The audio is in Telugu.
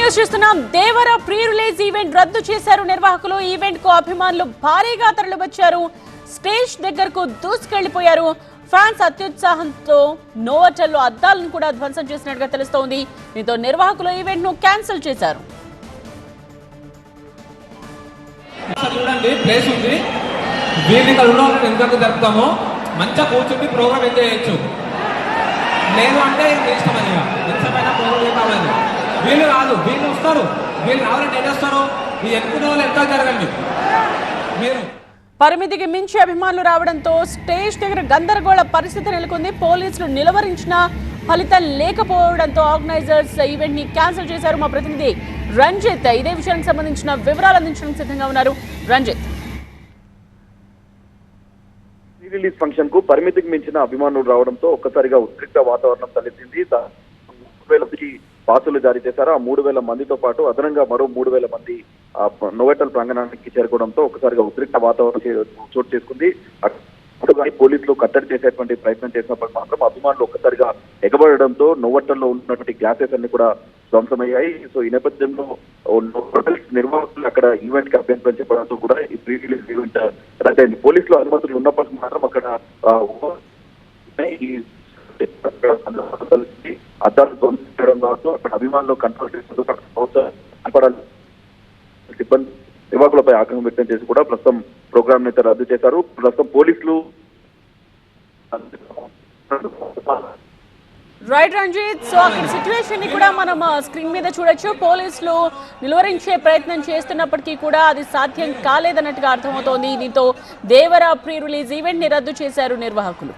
న్యూస్ చూస్తున్నాం. దేవర ప్రీ రిలీజ్ ఈవెంట్ రద్దు చేశారు నిర్వాహకులు. ఈవెంట్ కు అభిమానులు భారీగా తరలివచ్చారు. స్టేజ్ దగ్గరకు దూసుకెళ్లిపోయారు. ఫ్యాన్స్ అత్యుత్సాహంతో నోవోటెల్లో అద్దాలను కూడా ధ్వంసం చేసినట్టుగా తెలుస్తోంది. దీంతో నిర్వాహకులు ఈవెంట్ ను క్యాన్సిల్ చేశారు. చూడండి, ప్లేస్ ఉంది. వీళ్ళని ఎందుకు జరుపుతామో మంచిగా కూర్చుండి ప్రోగ్రామ్ ఎంజాయ్ చేయొచ్చు. లేదు అంటే ఇష్టమైన ఇష్టమైన ప్రోగ్రామ్ కావాలి. వీళ్ళు రాదు, వీళ్ళు వస్తారు. వీళ్ళు రావాలంటే ఏం చేస్తారు? ఈ ఎన్నుకునే వాళ్ళు ఎంత జరగండి. మీరు పరిమితికి మించి అభిమానులు రావడంతో స్టేజ్ దగ్గర గందరగోళ పరిస్థితి నెలకొంది. పోలీసులు నిలువరించిన ఫలితం లేకపోవడంతో ఆర్గనైజర్స్ ఈవెంట్ ని క్యాన్సిల్ చేశారు. మా ప్రతినిధి రంజిత్ ఇదే విషయానికి సంబంధించిన వివరాలు అందించడానికి సిద్ధంగా ఉన్నారు. రంజిత్, ప్రీ రిలీజ్ ఫంక్షన్ కు పరిమితికి మించిన అభిమానులు రావడంతో ఒక్కసారిగా ఉద్రిక్త వాతావరణం తలెత్తింది. 3,000 పాసులు జారీ చేశారు. ఆ 3,000 మందితో పాటు అదనంగా మరో 3,000 మంది నోవోటెల్ ప్రాంగణానికి చేరుకోవడంతో ఒక్కసారిగా ఉద్రిక్త వాతావరణం చోటు చేసుకుంది. పోలీసులు కట్టడి చేసేటువంటి ప్రయత్నం చేసినప్పుడు మాత్రం అభిమానులు ఒక్కసారిగా ఎగబడడంతో నోవోటెల్లో ఉన్నటువంటి గ్లాసెస్ అన్ని కూడా ధ్వంసమయ్యాయి. సో ఈ నేపథ్యంలో హోటల్స్ నిర్వాహకులు అక్కడ ఈవెంట్ కి అభ్యంతరం చెప్పడంతో కూడా ఈ ప్రీ రిలీజ్ ఈవెంట్ రద్దయింది. పోలీసులు అనుమతులు ఉన్నప్పటికీ మాత్రం అక్కడ అద్దాలు ధ్వంసించడం కావచ్చు, అక్కడ అభిమానులు కంట్రోల్ చేసేందుకు సిబ్బంది నిర్వాహకులపై ఆగ్రహం వ్యక్తం చేసి కూడా ప్రస్తుతం ప్రోగ్రామ్ ని రద్దు చేశారు. ప్రస్తుతం పోలీసులు రైట్ రంజిత్. సో అక్కడ సిచ్యువేషన్ ని కూడా మనం స్క్రీన్ మీద చూడొచ్చు. పోలీసులు నిలువరించే ప్రయత్నం చేస్తున్నప్పటికీ కూడా అది సాధ్యం కాలేదన్నట్టుగా అర్థమవుతోంది. దీంతో దేవర ప్రీ రిలీజ్ ఈవెంట్ ని రద్దు చేశారు నిర్వాహకులు.